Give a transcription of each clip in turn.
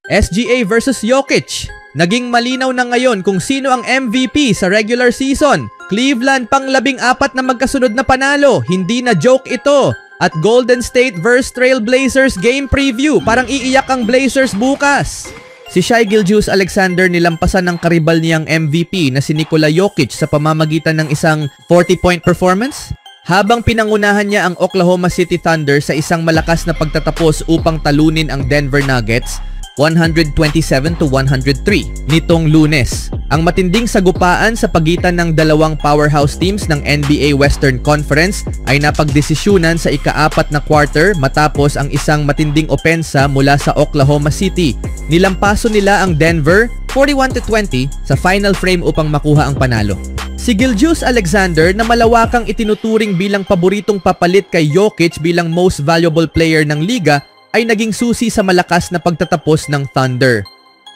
SGA versus Jokic. Naging malinaw na ngayon kung sino ang MVP sa regular season. Cleveland pang 14 na magkasunod na panalo. Hindi na joke ito. At Golden State vs Trail Blazers game preview. Parang iiyak ang Blazers bukas. Si Shai Gilgeous-Alexander nilampasan ng karibal niyang MVP na si Nikola Jokic sa pamamagitan ng isang 40-point performance. Habang pinangunahan niya ang Oklahoma City Thunder sa isang malakas na pagtatapos upang talunin ang Denver Nuggets 127-103 nitong Lunes. Ang matinding sagupaan sa pagitan ng dalawang powerhouse teams ng NBA Western Conference ay napagdesisyunan sa ika-4 na quarter matapos ang isang matinding opensa mula sa Oklahoma City. Nilampaso nila ang Denver 41-20 sa final frame upang makuha ang panalo. Si Gilgeous-Alexander na malawakang itinuturing bilang paboritong papalit kay Jokic bilang most valuable player ng liga ay naging susi sa malakas na pagtatapos ng Thunder.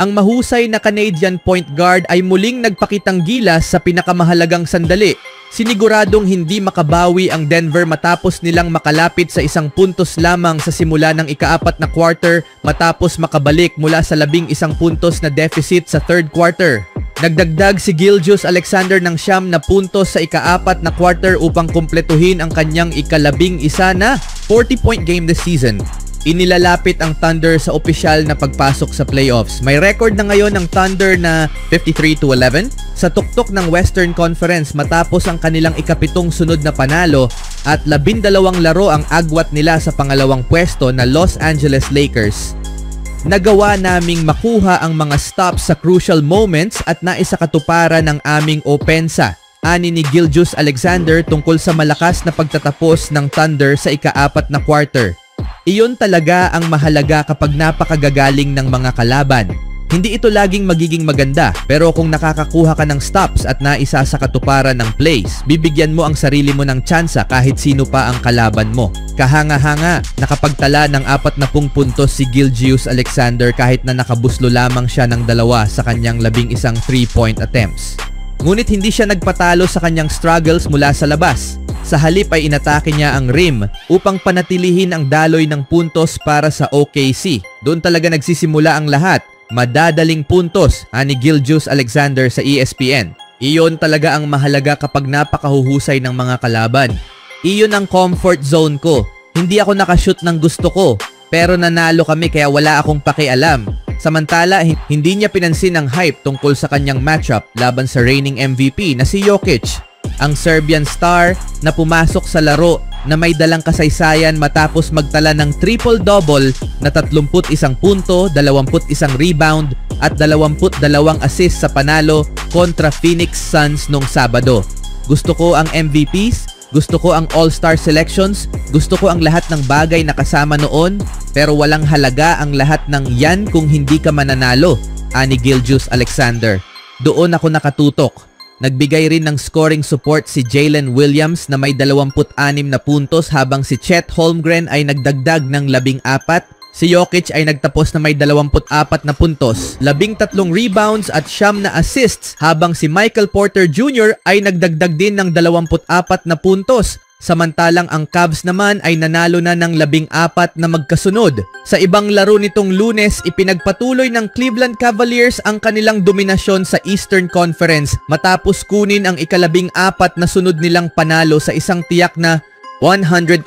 Ang mahusay na Canadian point guard ay muling nagpakitang gilas sa pinakamahalagang sandali. Siniguradong hindi makabawi ang Denver matapos nilang makalapit sa isang puntos lamang sa simula ng ika-4 na quarter matapos makabalik mula sa 11 puntos na deficit sa third quarter. Nagdagdag si Gilgeous-Alexander ng 9 na puntos sa ika-4 na quarter upang kumpletuhin ang kanyang ika-11 na 40-point game this season. Inilalapit ang Thunder sa opisyal na pagpasok sa playoffs. May record na ngayon ng Thunder na 53-11 sa tuktok ng Western Conference matapos ang kanilang ika-7 sunod na panalo at 12 laro ang agwat nila sa pangalawang pwesto na Los Angeles Lakers. Nagawa naming makuha ang mga stops sa crucial moments at naisakatuparan ng aming opensa, ani ni Gilgeous-Alexander tungkol sa malakas na pagtatapos ng Thunder sa ika-4 na quarter. Iyon talaga ang mahalaga kapag napakagagaling ng mga kalaban. Hindi ito laging magiging maganda, pero kung nakakakuha ka ng stops at naisa sa katuparan ng plays, bibigyan mo ang sarili mo ng tsansa kahit sino pa ang kalaban mo. Kahanga-hanga, nakapagtala ng 40 puntos si Gilgeous-Alexander kahit na nakabuslo lamang siya ng 2 sa kanyang 11 3-point attempts. Ngunit hindi siya nagpatalo sa kanyang struggles mula sa labas. Sa halip ay inatake niya ang rim upang panatilihin ang daloy ng puntos para sa OKC. Doon talaga nagsisimula ang lahat. Madadaling puntos, ani Gilgeous-Alexander sa ESPN. Iyon talaga ang mahalaga kapag napakahuhusay ng mga kalaban. Iyon ang comfort zone ko. Hindi ako nakashoot ng gusto ko, pero nanalo kami kaya wala akong pakialam. Samantala, hindi niya pinansin ang hype tungkol sa kanyang matchup laban sa reigning MVP na si Jokic. Ang Serbian star na pumasok sa laro na may dalang kasaysayan matapos magtala ng triple-double na 31 punto, 21 rebound at 22 assist sa panalo kontra Phoenix Suns nung Sabado. Gusto ko ang MVPs, gusto ko ang All-Star selections, gusto ko ang lahat ng bagay na kasama noon, pero walang halaga ang lahat ng yan kung hindi ka mananalo, ani Gilgeous-Alexander. Doon ako nakatutok. Nagbigay rin ng scoring support si Jalen Williams na may 26 na puntos habang si Chet Holmgren ay nagdagdag ng 14. Si Jokic ay nagtapos na may 24 na puntos, 13 rebounds at 9 na assists habang si Michael Porter Jr. ay nagdagdag din ng 24 na puntos. Samantalang ang Cavs naman ay nanalo na ng 14 na magkasunod. Sa ibang laro nitong Lunes, ipinagpatuloy ng Cleveland Cavaliers ang kanilang dominasyon sa Eastern Conference matapos kunin ang ika-14 na sunod nilang panalo sa isang tiyak na 112-100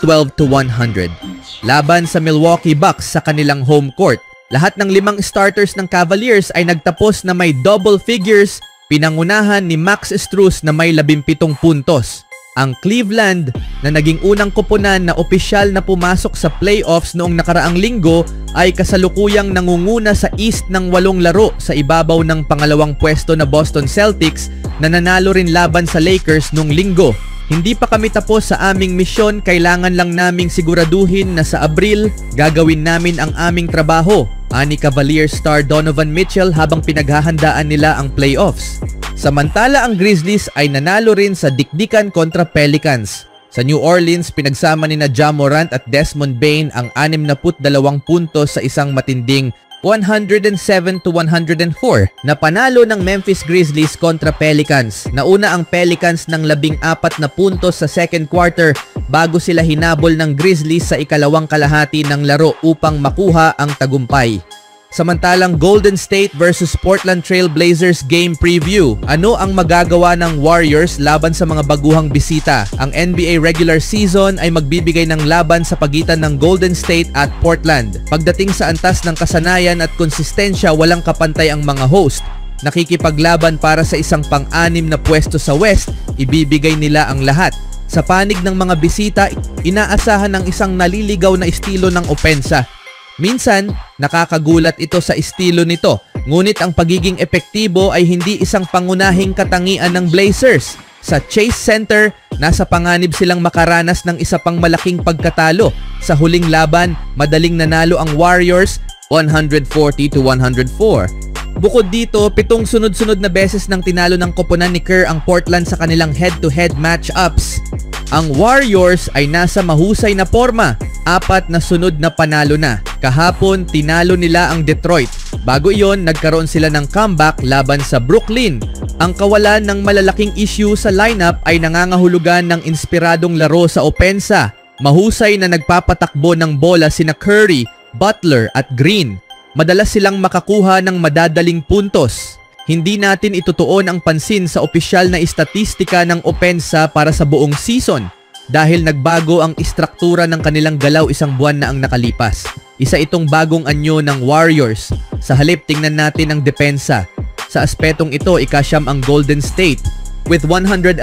laban sa Milwaukee Bucks sa kanilang home court. Lahat ng 5 starters ng Cavaliers ay nagtapos na may double figures, pinangunahan ni Max Strus na may 17 puntos. Ang Cleveland na naging unang koponan na opisyal na pumasok sa playoffs noong nakaraang linggo ay kasalukuyang nangunguna sa East ng 8 laro sa ibabaw ng pangalawang pwesto na Boston Celtics na nanalo rin laban sa Lakers noong linggo. Hindi pa kami tapos sa aming misyon, kailangan lang naming siguraduhin na sa Abril gagawin namin ang aming trabaho, ani Cavaliers star Donovan Mitchell habang pinaghahandaan nila ang playoffs. Samantala ang Grizzlies ay nanalo rin sa dikdikan kontra Pelicans. Sa New Orleans, pinagsama ni Ja Morant at Desmond Bane ang 62 puntos sa isang matinding 107-104 na panalo ng Memphis Grizzlies kontra Pelicans. Nauna ang Pelicans ng 14 na puntos sa second quarter bago sila hinabol ng Grizzlies sa ikalawang kalahati ng laro upang makuha ang tagumpay. Samantalang Golden State versus Portland Trail Blazers game preview. Ano ang magagawa ng Warriors laban sa mga baguhang bisita? Ang NBA regular season ay magbibigay ng laban sa pagitan ng Golden State at Portland. Pagdating sa antas ng kasanayan at konsistensya, walang kapantay ang mga host. Nakikipaglaban para sa isang pang-anim na pwesto sa West, ibibigay nila ang lahat. Sa panig ng mga bisita, inaasahan ng isang naliligaw na estilo ng opensa. Minsan, nakakagulat ito sa estilo nito, ngunit ang pagiging epektibo ay hindi isang pangunahing katangian ng Blazers. Sa Chase Center, nasa panganib silang makaranas ng isa pang malaking pagkatalo. Sa huling laban, madaling nanalo ang Warriors 140-104. Bukod dito, 7 sunod-sunod na beses nang tinalo ng koponan ni Kerr ang Portland sa kanilang head-to-head matchups. Ang Warriors ay nasa mahusay na forma, 4 na sunod na panalo na. Kahapon, tinalo nila ang Detroit. Bago iyon, nagkaroon sila ng comeback laban sa Brooklyn. Ang kawalan ng malalaking issue sa lineup ay nangangahulugan ng inspiradong laro sa opensa. Mahusay na nagpapatakbo ng bola sina Curry, Butler at Green. Madalas silang makakuha ng madadaling puntos. Hindi natin itutuon ang pansin sa opisyal na istatistika ng opensa para sa buong season dahil nagbago ang istruktura ng kanilang galaw isang buwan na ang nakalipas. Isa itong bagong anyo ng Warriors. Sa halip, tingnan natin ang depensa. Sa aspetong ito, ikasyam ang Golden State with 111.2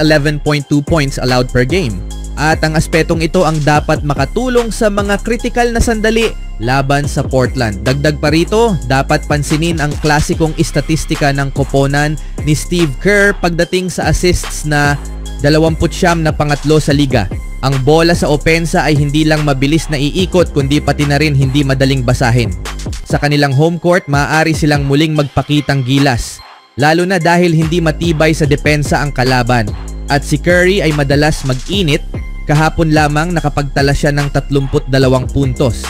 points allowed per game. At ang aspetong ito ang dapat makatulong sa mga kritikal na sandali laban sa Portland. Dagdag pa rito, dapat pansinin ang klasikong istatistika ng koponan ni Steve Kerr pagdating sa assists na 29 na pangatlo sa liga. Ang bola sa opensa ay hindi lang mabilis na iikot kundi pati na rin hindi madaling basahin. Sa kanilang home court, maaari silang muling magpakitang gilas. Lalo na dahil hindi matibay sa depensa ang kalaban. At si Curry ay madalas mag-init. Kahapon lamang nakapagtala siya ng 32 puntos.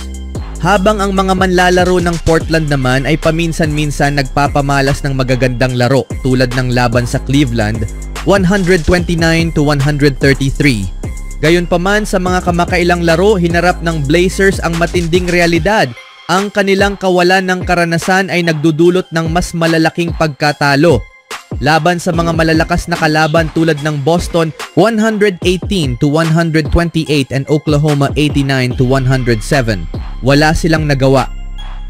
Habang ang mga manlalaro ng Portland naman ay paminsan-minsan nagpapamalas ng magagandang laro tulad ng laban sa Cleveland, 129-133. Gayunpaman sa mga kamakailang laro, hinarap ng Blazers ang matinding realidad. Ang kanilang kawalan ng karanasan ay nagdudulot ng mas malalaking pagkatalo. Laban sa mga malalakas na kalaban tulad ng Boston 118-128 and Oklahoma 89-107. Wala silang nagawa.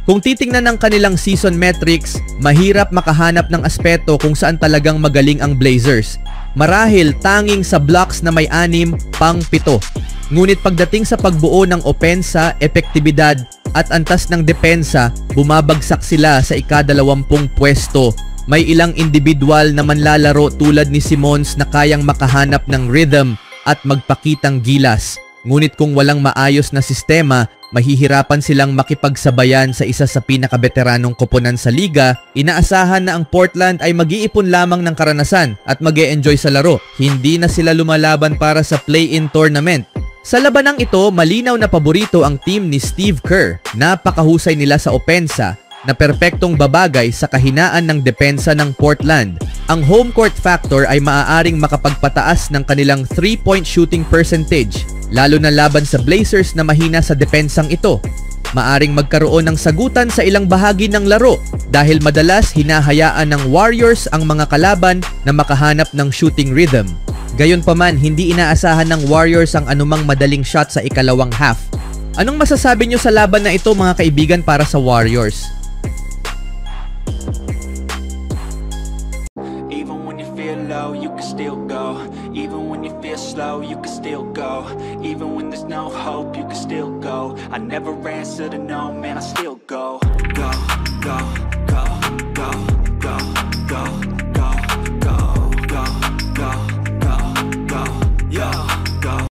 Kung titingnan ng kanilang season metrics, mahirap makahanap ng aspeto kung saan talagang magaling ang Blazers. Marahil tanging sa blocks na may 6-7. Ngunit pagdating sa pagbuo ng opensa, epektibidad at antas ng depensa, bumabagsak sila sa ika-20 pwesto. May ilang individual na manlalaro tulad ni Simmons na kayang makahanap ng rhythm at magpakitang gilas. Ngunit kung walang maayos na sistema, mahihirapan silang makipagsabayan sa isa sa pinakabeteranong koponan sa liga. Inaasahan na ang Portland ay mag-iipon lamang ng karanasan at mag-e-enjoy sa laro. Hindi na sila lumalaban para sa play-in tournament. Sa labanang ito, malinaw na paborito ang team ni Steve Kerr. Napakahusay nila sa opensa na perpektong babagay sa kahinaan ng depensa ng Portland. Ang home court factor ay maaaring makapagpataas ng kanilang 3-point shooting percentage, lalo na laban sa Blazers na mahina sa depensang ito. Maaring magkaroon ng sagutan sa ilang bahagi ng laro dahil madalas hinahayaan ng Warriors ang mga kalaban na makahanap ng shooting rhythm. Gayunpaman, hindi inaasahan ng Warriors ang anumang madaling shot sa ikalawang half. Anong masasabi nyo sa laban na ito mga kaibigan para sa Warriors? You can still go. Even when you feel slow, you can still go. Even when there's no hope, you can still go. I never answer to no, man, I still go. Go, go.